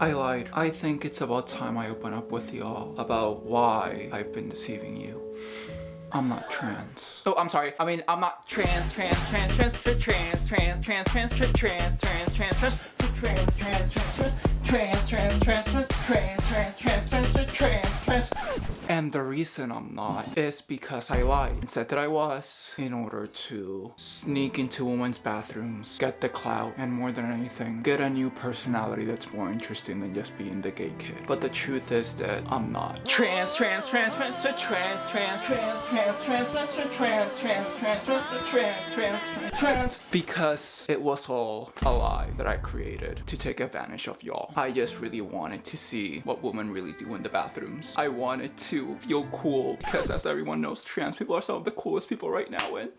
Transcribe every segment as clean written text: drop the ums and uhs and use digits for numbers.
I lied. I think it's about time I open up with y'all about why I've been deceiving you. I'm not trans. Oh, I'm sorry. I mean, I'm not trans. And the reason I'm not is because I lied and said that I was in order to sneak into women's bathrooms, get the clout, and more than anything, get a new personality that's more interesting than just being the gay kid. But the truth is that I'm not. Because it was all a lie that I created to take advantage of y'all. I just really wanted to see what women really do in the bathrooms. I wanted to feel cool because, as everyone knows, trans people are some of the coolest people right now, and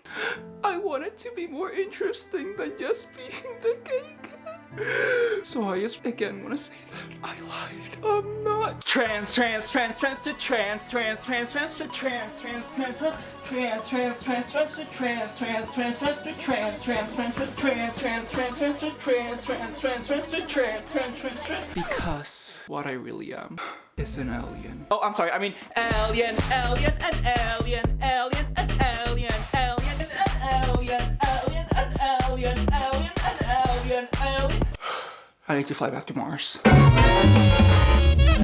I wanted to be more interesting than just being the gay kid. So I just again want to say that I lied. I'm not trans. Because what I really am is an alien. Oh, I'm sorry. I mean alien. I need to fly back to Mars.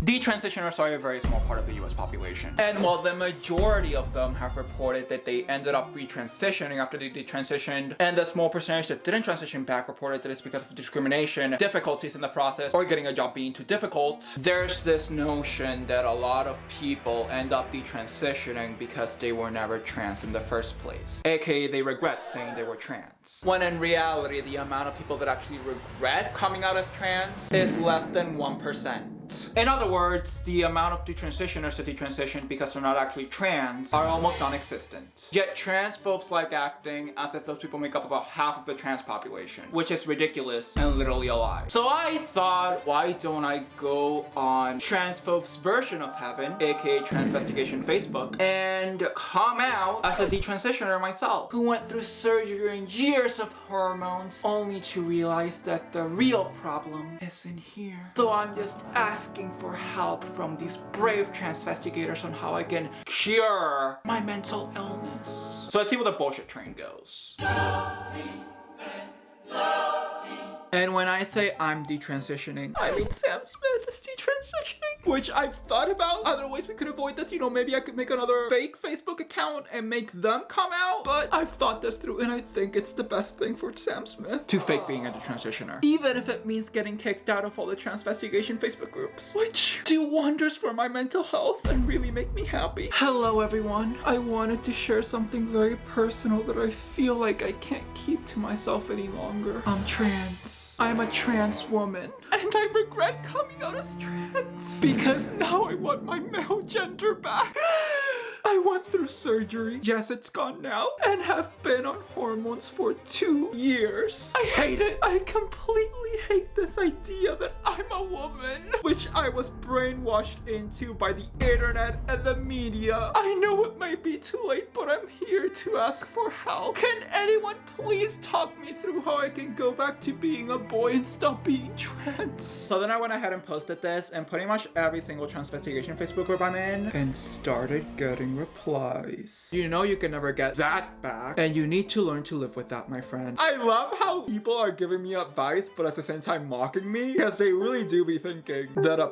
Detransitioners are a very small part of the US population. And while the majority of them have reported that they ended up retransitioning after they detransitioned, and the small percentage that didn't transition back reported that it's because of discrimination, difficulties in the process, or getting a job being too difficult, there's this notion that a lot of people end up detransitioning because they were never trans in the first place. AKA they regret saying they were trans. When in reality, the amount of people that actually regret coming out as trans is less than 1%. In other words, the amount of detransitioners that detransition because they're not actually trans are almost non-existent. Yet trans folks like acting as if those people make up about half of the trans population, which is ridiculous and literally a lie. So I thought, why don't I go on trans folks' version of heaven, aka Transvestigation Facebook, and come out as a detransitioner myself, who went through surgery and years of hormones only to realize that the real problem is in here. So I'm just asking for help from these brave transvestigators on how I can cure my mental illness. So let's see where the bullshit train goes. And when I say I'm detransitioning, I mean Sam Smith is detransitioning, which I've thought about other ways we could avoid this. You know, maybe I could make another fake Facebook account and make them come out, but I've thought this through and I think it's the best thing for Sam Smith to fake being a detransitioner. Even if it means getting kicked out of all the Transvestigation Facebook groups, which do wonders for my mental health and really make me happy. Hello everyone. I wanted to share something very personal that I feel like I can't keep to myself any longer. I'm trans. I'm a trans woman, and I regret coming out as trans because now I want my male gender back. I went through surgery, yes it's gone now, and have been on hormones for 2 years. I hate it. I completely hate this idea that I'm a woman, which I was brainwashed into by the internet and the media. I know it might be too late, but I'm here to ask for help. Can anyone please talk me through how I can go back to being a boy and stop being trans? So then I went ahead and posted this in pretty much every single Transvestigation Facebook group I'm in and started getting replies. You know you can never get that back, and you need to learn to live with that, my friend. I love how people are giving me advice but at the same time mocking me, because they really do be thinking that a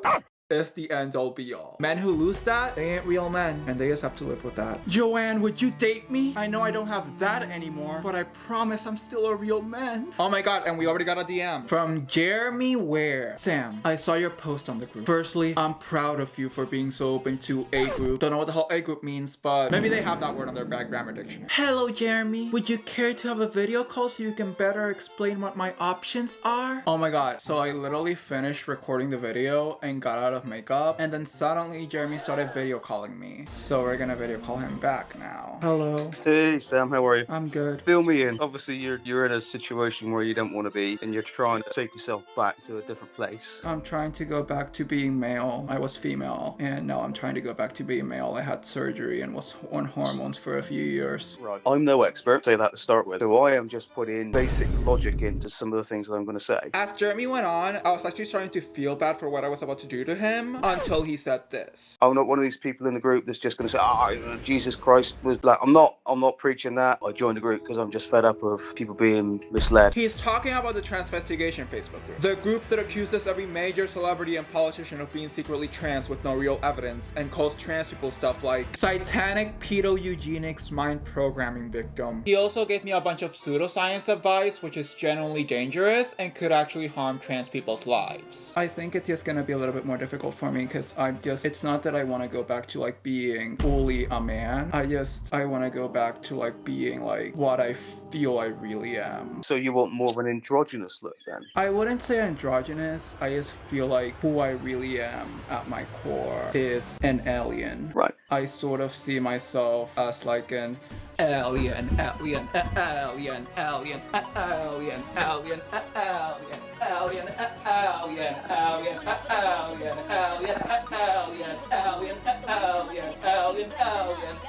is the end all be all. Men who lose that, they ain't real men, and they just have to live with that. Joanne, would you date me? I know I don't have that anymore, but I promise I'm still a real man. Oh my god, and we already got a DM from Jeremy Ware. Sam, I saw your post on the group. Firstly, I'm proud of you for being so open to a group. Don't know what the hell a group means, but maybe they have that word on their bad grammar dictionary. Hello, Jeremy. Would you care to have a video call so you can better explain what my options are? Oh my god, so I literally finished recording the video and got out of makeup, and then suddenly Jeremy started video calling me. So we're gonna video call him back now. Hello. Hey Sam, how are you? I'm good. Fill me in. Obviously you're in a situation where you don't want to be and you're trying to take yourself back to a different place. I'm trying to go back to being male. I was female, and now I'm trying to go back to being male. I had surgery and was on hormones for a few years. Right. I'm no expert, say that to start with. So I am just putting basic logic into some of the things that I'm going to say. As Jeremy went on, I was actually starting to feel bad for what I was about to do to him until he said this. I'm not one of these people in the group that's just going to say, Jesus Christ was black. I'm not preaching that. I joined the group because I'm just fed up of people being misled. He's talking about the Transvestigation Facebook group. The group that accuses every major celebrity and politician of being secretly trans with no real evidence and calls trans people stuff like satanic pedo-eugenics mind programming victim. He also gave me a bunch of pseudoscience advice, which is genuinely dangerous and could actually harm trans people's lives. I think it's just gonna be a little bit more difficult for me because it's not that I want to go back to like being fully a man. I want to go back to like being like what I feel I really am. So you want more of an androgynous look then? I wouldn't say androgynous. I just feel like who I really am at my core is an alien. Right. I sort of see myself as like an alien, alien, alien, alien, alien, alien, alien, alien, alien, alien, alien, alien, alien, alien,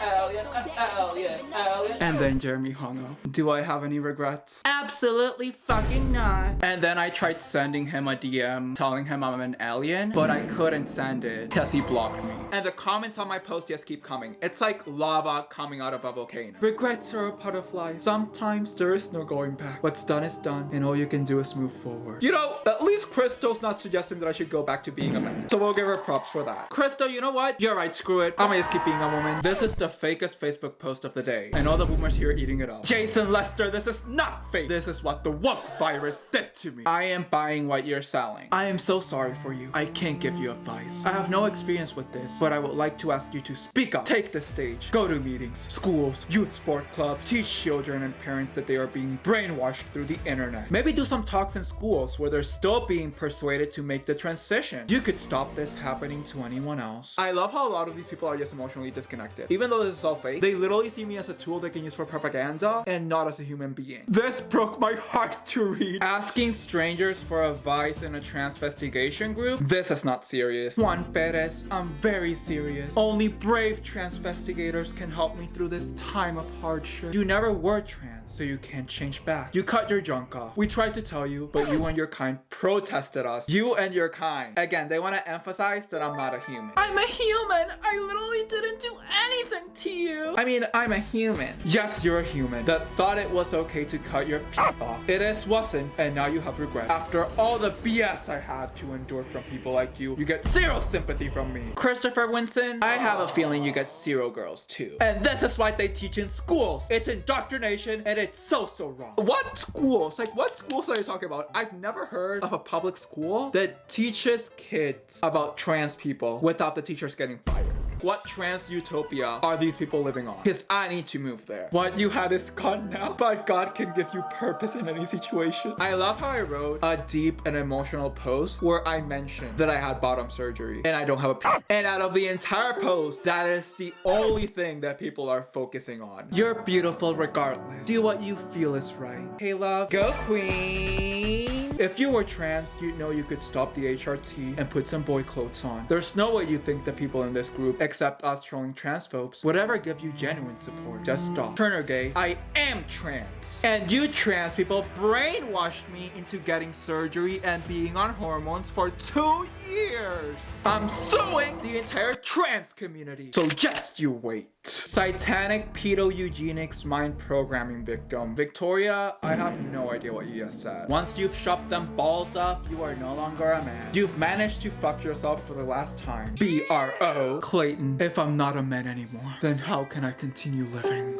alien, alien, alien. And then Jeremy hung up. Do I have any regrets? Absolutely fucking not. And then I tried sending him a DM telling him I'm an alien, but I couldn't send it because he blocked me. And the comments on my post just keep coming. It's like lava coming out of a volcano. Regrets are a part of life. Sometimes there is no going back. What's done is done, and all you can do is move forward. You know, at least Crystal's not suggesting that I should go back to being a man. So we'll give her props for that. Crystal, you know what? You're right, screw it. I'm gonna just keep being a woman. This is the fakest Facebook post of the day, and all the boomers here are eating it up. Jason Lester, this is not fake. This is what the woke virus did to me. I am buying what you're selling. I am so sorry for you. I can't give you advice. I have no experience with this, but I would like to ask you to speak up. Take the stage. Go to meetings, schools, youth sport clubs. Teach children and parents that they are being brainwashed through the internet. Maybe do some talks in schools where they're still being persuaded to make the transition. You could stop this happening to anyone else. I love how a lot of these people are just emotionally disconnected. Even though this is all fake, they literally see me as a tool they can use for propaganda and not as a human being. This broke my heart to read. Asking strangers for advice in a transvestigation group? This is not serious. Juan Perez, I'm very serious. Only brave transvestigators can help me through this time of hardship. You never were trans, so you can't change back. You cut your junk off. We tried to tell you, but you and your kind protested us. You and your kind. Again, they want to emphasize that I'm not a human. I'm a human! I literally didn't do anything to you! I mean, I'm a human. Yes, you're a human that thought it was okay to cut your off. It is wasn't, and now you have regret. After all the BS I had to endure from people like you, you get zero sympathy from me. Christopher Winston, I have a feeling you get zero girls too. And this is what they teach in schools. It's indoctrination, and it's so wrong. What schools? Like, what schools are you talking about? I've never heard of a public school that teaches kids about trans people without the teachers getting fired. What trans utopia are these people living on? Because I need to move there. What you had is gone now, but God can give you purpose in any situation. I love how I wrote a deep and emotional post where I mentioned that I had bottom surgery and I don't have a and out of the entire post, that is the only thing that people are focusing on. You're beautiful regardless. Do what you feel is right. Hey love, go queen. If you were trans, you'd know you could stop the HRT and put some boy clothes on. There's no way you think that people in this group, except us trolling transphobes, would ever give you genuine support. Just stop. Turner gay, I am trans. And you trans people brainwashed me into getting surgery and being on hormones for 2 years. I'm suing the entire trans community. So just you wait. Satanic pedo-eugenics mind programming victim. Victoria, I have no idea what you just said. Once you've chopped them balls off, you are no longer a man. You've managed to fuck yourself for the last time. BRO. Clayton, if I'm not a man anymore, then how can I continue living?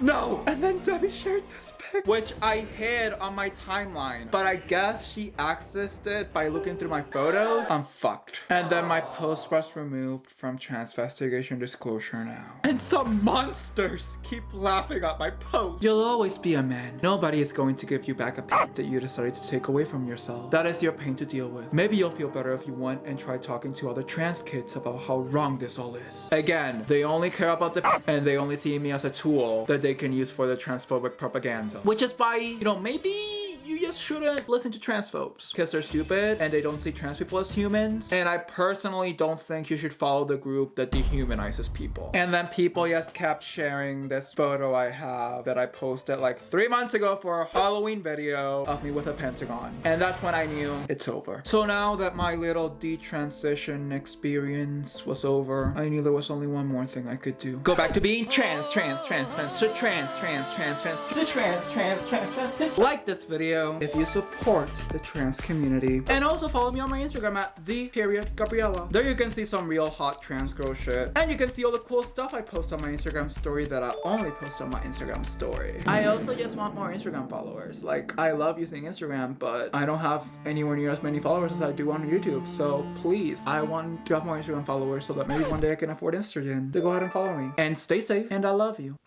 No! And then Debbie shared this pic, which I hid on my timeline. But I guess she accessed it by looking through my photos. I'm fucked. And then my post was removed from Transvestigation Disclosure now. And some monsters keep laughing at my post. You'll always be a man. Nobody is going to give you back a pain that you decided to take away from yourself. That is your pain to deal with. Maybe you'll feel better if you went and try talking to other trans kids about how wrong this all is. Again, they only care about the and they only see me as a tool that they can use for the transphobic propaganda. Which is why, you know, maybe you just shouldn't listen to transphobes because they're stupid and they don't see trans people as humans. And I personally don't think you should follow the group that dehumanizes people. And then people just kept sharing this photo I have that I posted like 3 months ago for a Halloween video of me with a pentagon. And that's when I knew it's over. So now that my little detransition experience was over, I knew there was only one more thing I could do. Go back to being trans. Like this video if you support the trans community. And also follow me on my Instagram at _Gabriella. There you can see some real hot trans girl shit. And you can see all the cool stuff I post on my Instagram story that I only post on my Instagram story. I also just want more Instagram followers. Like, I love using Instagram, but I don't have anywhere near as many followers as I do on YouTube. So please, I want to have more Instagram followers so that maybe one day I can afford Instagram. So go ahead and follow me. And stay safe, and I love you.